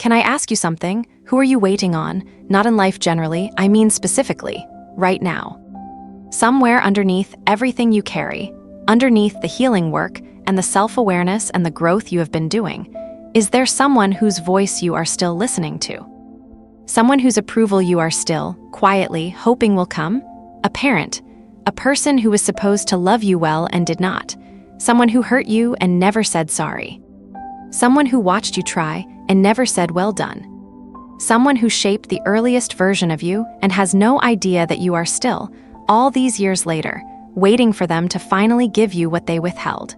Can I ask you something? Who are you waiting on? Not in life generally, I mean specifically, right now. Somewhere underneath everything you carry, underneath the healing work and the self-awareness and the growth you have been doing, is there someone whose voice you are still listening to? Someone whose approval you are still, quietly, hoping will come? A parent, a person who was supposed to love you well and did not. Someone who hurt you and never said sorry. Someone who watched you try and never said well done. Someone who shaped the earliest version of you and has no idea that you are still, all these years later, waiting for them to finally give you what they withheld.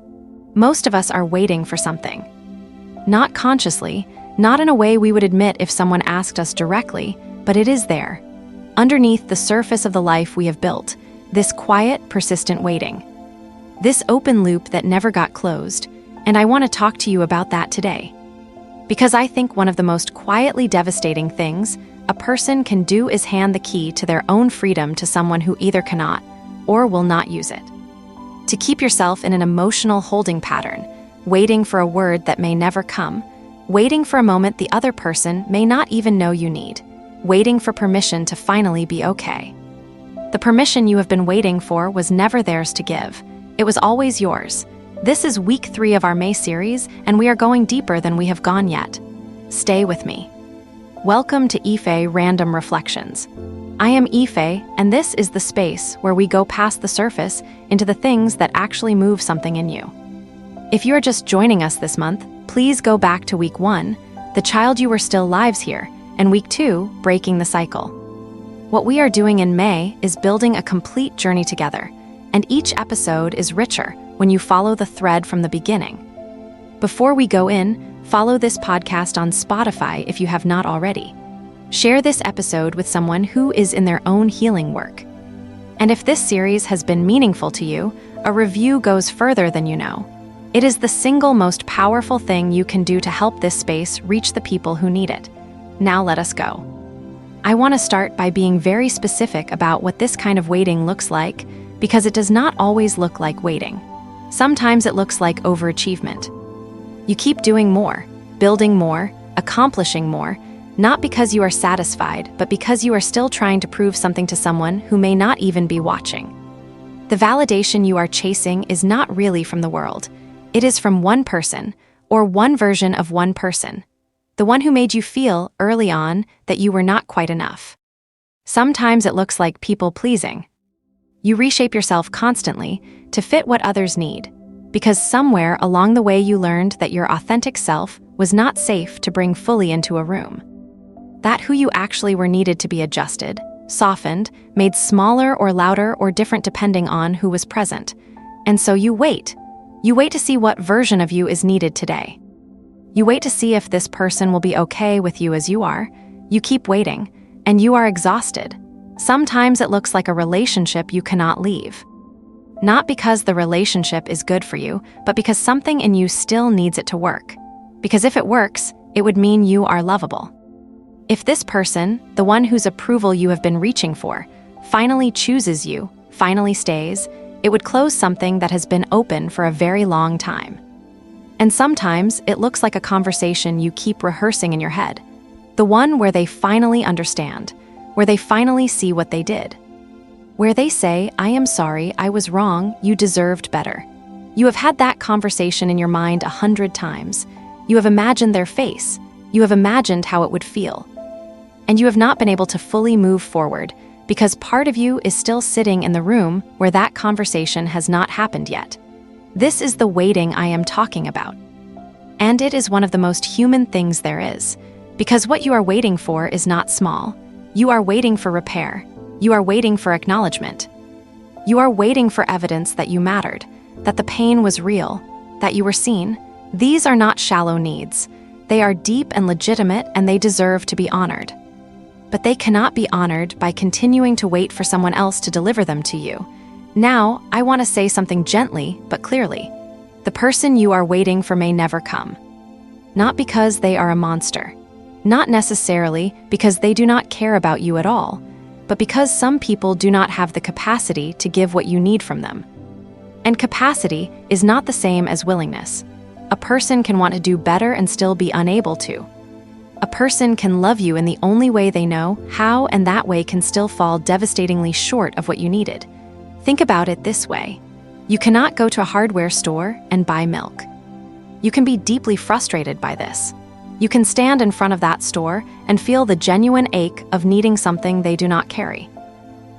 Most of us are waiting for something. Not consciously, not in a way we would admit if someone asked us directly, but it is there. Underneath the surface of the life we have built, this quiet, persistent waiting. This open loop that never got closed, and I want to talk to you about that today. Because I think one of the most quietly devastating things a person can do is hand the key to their own freedom to someone who either cannot or will not use it. To keep yourself in an emotional holding pattern, waiting for a word that may never come, waiting for a moment the other person may not even know you need, waiting for permission to finally be okay. The permission you have been waiting for was never theirs to give. It was always yours. This is week 3 of our May series, and we are going deeper than we have gone yet. Stay with me. Welcome to Ife Random Reflections. I am Ife, and this is the space where we go past the surface into the things that actually move something in you. If you are just joining us this month, please go back to week 1, The Child You Were Still Lives Here, and week 2, Breaking the Cycle. What we are doing in May is building a complete journey together, and each episode is richer when you follow the thread from the beginning. Before we go in, follow this podcast on Spotify if you have not already. Share this episode with someone who is in their own healing work. And if this series has been meaningful to you, a review goes further than you know. It is the single most powerful thing you can do to help this space reach the people who need it. Now let us go. I want to start by being very specific about what this kind of waiting looks like, because it does not always look like waiting. Sometimes it looks like overachievement. You keep doing more, building more, accomplishing more, not because you are satisfied, but because you are still trying to prove something to someone who may not even be watching. The validation you are chasing is not really from the world. It is from one person, or one version of one person. The one who made you feel, early on, that you were not quite enough. Sometimes it looks like people-pleasing. You reshape yourself constantly to fit what others need, because somewhere along the way you learned that your authentic self was not safe to bring fully into a room. That who you actually were needed to be adjusted, softened, made smaller or louder or different depending on who was present. And so you wait. You wait to see what version of you is needed today. You wait to see if this person will be okay with you as you are. You keep waiting, and you are exhausted. Sometimes it looks like a relationship you cannot leave. Not because the relationship is good for you, but because something in you still needs it to work. Because if it works, it would mean you are lovable. If this person, the one whose approval you have been reaching for, finally chooses you, finally stays, it would close something that has been open for a very long time. And sometimes it looks like a conversation you keep rehearsing in your head. The one where they finally understand, where they finally see what they did. Where they say, "I am sorry, I was wrong, you deserved better." You have had that conversation in your mind 100 times. You have imagined their face. You have imagined how it would feel. And you have not been able to fully move forward because part of you is still sitting in the room where that conversation has not happened yet. This is the waiting I am talking about. And it is one of the most human things there is, because what you are waiting for is not small. You are waiting for repair. You are waiting for acknowledgement. You are waiting for evidence that you mattered, that the pain was real, that you were seen. These are not shallow needs. They are deep and legitimate, and they deserve to be honored. But they cannot be honored by continuing to wait for someone else to deliver them to you. Now, I want to say something gently, but clearly. The person you are waiting for may never come. Not because they are a monster. Not necessarily because they do not care about you at all, but because some people do not have the capacity to give what you need from them. And capacity is not the same as willingness. A person can want to do better and still be unable to. A person can love you in the only way they know how, and that way can still fall devastatingly short of what you needed. Think about it this way. You cannot go to a hardware store and buy milk. You can be deeply frustrated by this. You can stand in front of that store and feel the genuine ache of needing something they do not carry.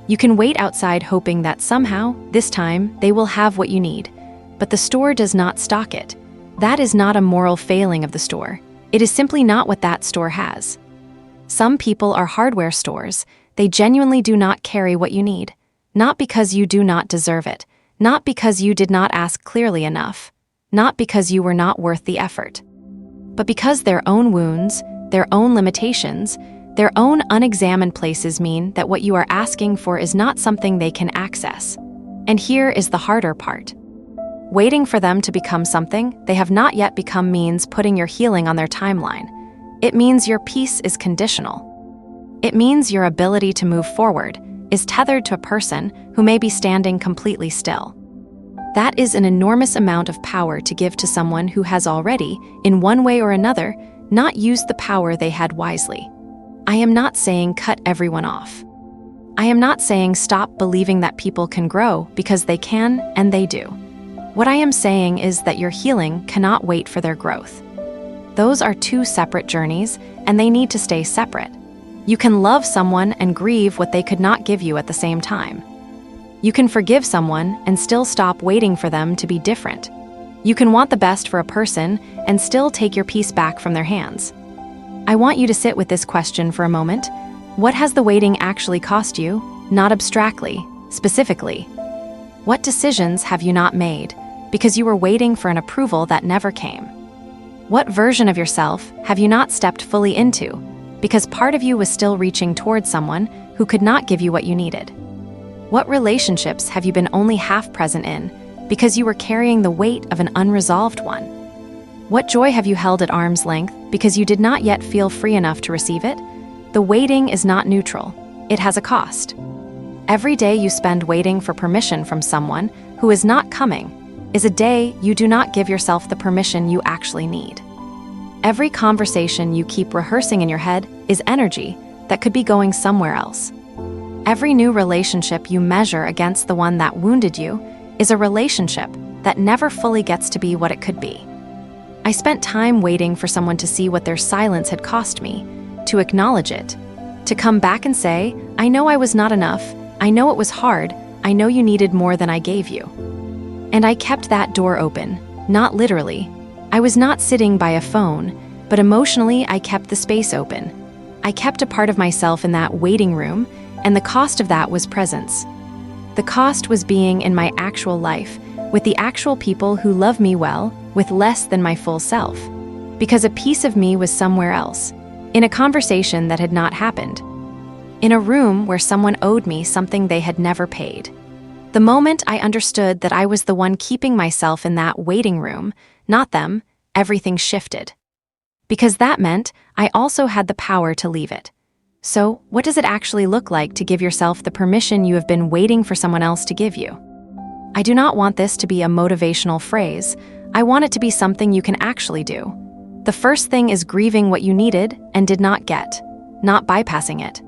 You can wait outside hoping that somehow, this time, they will have what you need. But the store does not stock it. That is not a moral failing of the store. It is simply not what that store has. Some people are hardware stores. They genuinely do not carry what you need. Not because you do not deserve it. Not because you did not ask clearly enough. Not because you were not worth the effort. But because their own wounds, their own limitations, their own unexamined places mean that what you are asking for is not something they can access. And here is the harder part. Waiting for them to become something they have not yet become means putting your healing on their timeline. It means your peace is conditional. It means your ability to move forward is tethered to a person who may be standing completely still. That is an enormous amount of power to give to someone who has already, in one way or another, not used the power they had wisely. I am not saying cut everyone off. I am not saying stop believing that people can grow, because they can and they do. What I am saying is that your healing cannot wait for their growth. Those are two separate journeys, and they need to stay separate. You can love someone and grieve what they could not give you at the same time. You can forgive someone and still stop waiting for them to be different. You can want the best for a person and still take your peace back from their hands. I want you to sit with this question for a moment. What has the waiting actually cost you? Not abstractly, specifically. What decisions have you not made because you were waiting for an approval that never came? What version of yourself have you not stepped fully into because part of you was still reaching towards someone who could not give you what you needed? What relationships have you been only half present in because you were carrying the weight of an unresolved one? What joy have you held at arm's length because you did not yet feel free enough to receive it? The waiting is not neutral. It has a cost. Every day you spend waiting for permission from someone who is not coming is a day you do not give yourself the permission you actually need. Every conversation you keep rehearsing in your head is energy that could be going somewhere else. Every new relationship you measure against the one that wounded you is a relationship that never fully gets to be what it could be. I spent time waiting for someone to see what their silence had cost me, to acknowledge it, to come back and say, I know I was not enough, I know it was hard, I know you needed more than I gave you. And I kept that door open, not literally. I was not sitting by a phone, but emotionally I kept the space open. I kept a part of myself in that waiting room, and the cost of that was presence. The cost was being in my actual life, with the actual people who love me well, with less than my full self. Because a piece of me was somewhere else, in a conversation that had not happened, in a room where someone owed me something they had never paid. The moment I understood that I was the one keeping myself in that waiting room, not them, everything shifted. Because that meant I also had the power to leave it. So, what does it actually look like to give yourself the permission you have been waiting for someone else to give you? I do not want this to be a motivational phrase. I want it to be something you can actually do. The first thing is grieving what you needed and did not get, not bypassing it,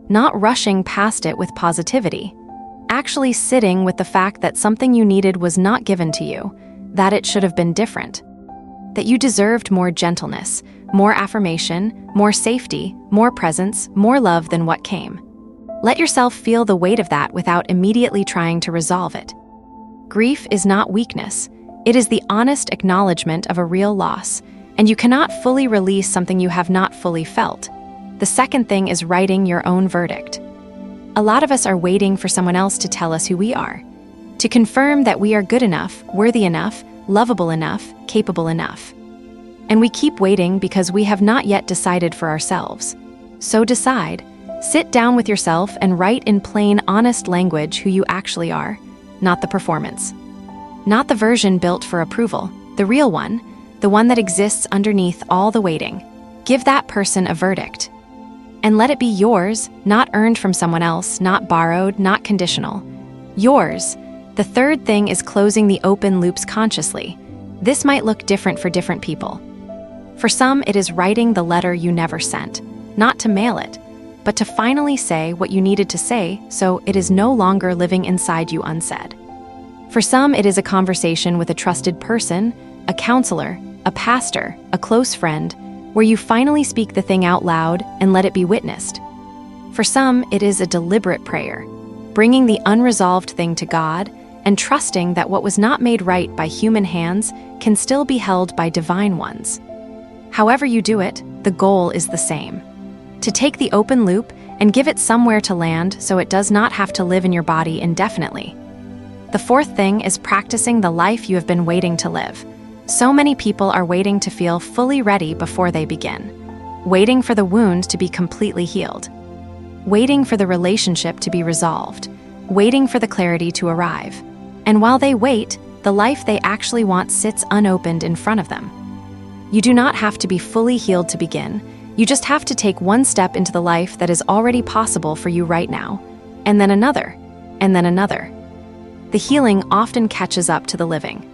not rushing past it with positivity, actually sitting with the fact that something you needed was not given to you, that it should have been different, that you deserved more gentleness, more affirmation, more safety, more presence, more love than what came. Let yourself feel the weight of that without immediately trying to resolve it. Grief is not weakness. It is the honest acknowledgement of a real loss, and you cannot fully release something you have not fully felt. The second thing is writing your own verdict. A lot of us are waiting for someone else to tell us who we are, to confirm that we are good enough, worthy enough, lovable enough, capable enough. And we keep waiting because we have not yet decided for ourselves. So decide. Sit down with yourself and write in plain, honest language who you actually are, not the performance. Not the version built for approval, the real one, the one that exists underneath all the waiting. Give that person a verdict. And let it be yours, not earned from someone else, not borrowed, not conditional. Yours. The third thing is closing the open loops consciously. This might look different for different people. For some, it is writing the letter you never sent, not to mail it, but to finally say what you needed to say so it is no longer living inside you unsaid. For some, it is a conversation with a trusted person, a counselor, a pastor, a close friend, where you finally speak the thing out loud and let it be witnessed. For some, it is a deliberate prayer, bringing the unresolved thing to God and trusting that what was not made right by human hands can still be held by divine ones. However you do it, the goal is the same: to take the open loop and give it somewhere to land so it does not have to live in your body indefinitely. The fourth thing is practicing the life you have been waiting to live. So many people are waiting to feel fully ready before they begin, waiting for the wound to be completely healed, waiting for the relationship to be resolved, waiting for the clarity to arrive. And while they wait, the life they actually want sits unopened in front of them. You do not have to be fully healed to begin. You just have to take one step into the life that is already possible for you right now, and then another, and then another. The healing often catches up to the living.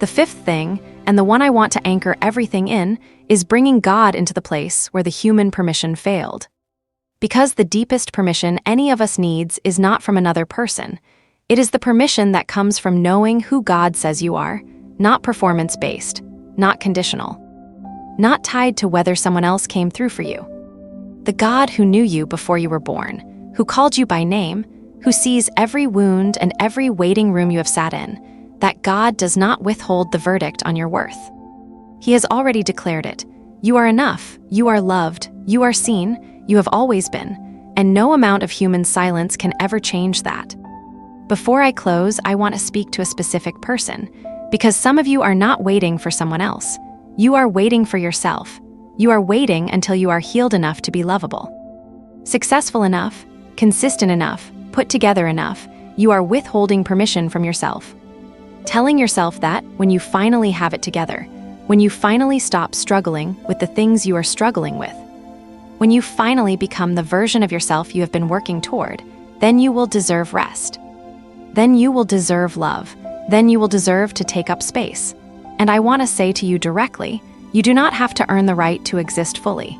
The fifth thing, and the one I want to anchor everything in, is bringing God into the place where the human permission failed. Because the deepest permission any of us needs is not from another person. It is the permission that comes from knowing who God says you are, not performance-based, not conditional, not tied to whether someone else came through for you. The God who knew you before you were born, who called you by name, who sees every wound and every waiting room you have sat in, that God does not withhold the verdict on your worth. He has already declared it. You are enough, you are loved, you are seen, you have always been, and no amount of human silence can ever change that. Before I close, I want to speak to a specific person, because some of you are not waiting for someone else. You are waiting for yourself. You are waiting until you are healed enough to be lovable, successful enough, consistent enough, put together enough. You are withholding permission from yourself. Telling yourself that when you finally have it together, when you finally stop struggling with the things you are struggling with, when you finally become the version of yourself you have been working toward, then you will deserve rest. Then you will deserve love. Then you will deserve to take up space. And I want to say to you directly, you do not have to earn the right to exist fully.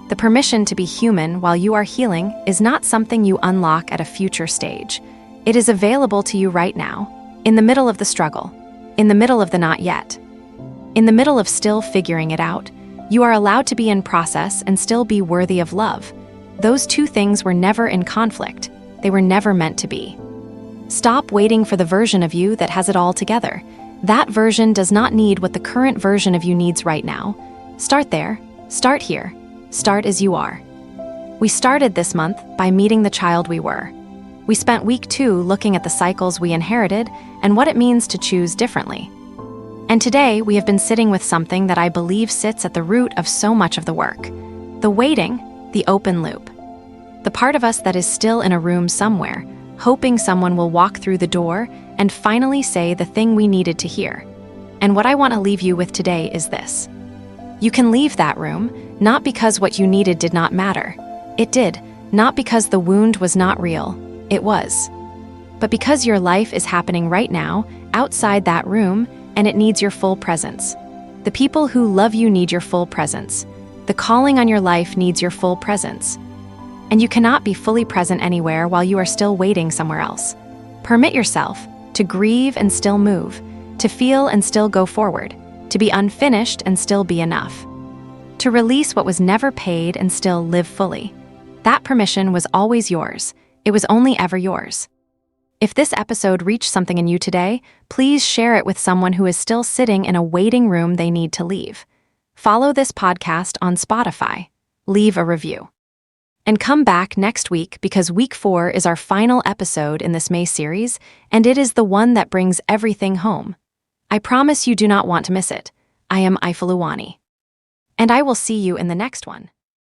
The permission to be human while you are healing is not something you unlock at a future stage. It is available to you right now, in the middle of the struggle, in the middle of the not yet, in the middle of still figuring it out. You are allowed to be in process and still be worthy of love. Those two things were never in conflict. They were never meant to be. Stop waiting for the version of you that has it all together. That version does not need what the current version of you needs right now. Start there. Start here. Start as you are. We started this month by meeting the child we were. We spent week 2 looking at the cycles we inherited and what it means to choose differently. And today we have been sitting with something that I believe sits at the root of so much of the work. The waiting, the open loop. The part of us that is still in a room somewhere, hoping someone will walk through the door and finally say the thing we needed to hear. And what I want to leave you with today is this. You can leave that room, not because what you needed did not matter. It did, not because the wound was not real. It was. But because your life is happening right now, outside that room, and it needs your full presence. The people who love you need your full presence. The calling on your life needs your full presence. And you cannot be fully present anywhere while you are still waiting somewhere else. Permit yourself to grieve and still move, to feel and still go forward, to be unfinished and still be enough, to release what was never paid and still live fully. That permission was always yours. It was only ever yours. If this episode reached something in you today, please share it with someone who is still sitting in a waiting room they need to leave. Follow this podcast on Spotify. Leave a review. And come back next week because week 4 is our final episode in this May series, and it is the one that brings everything home. I promise you do not want to miss it. I am Ifeoluwani. And I will see you in the next one.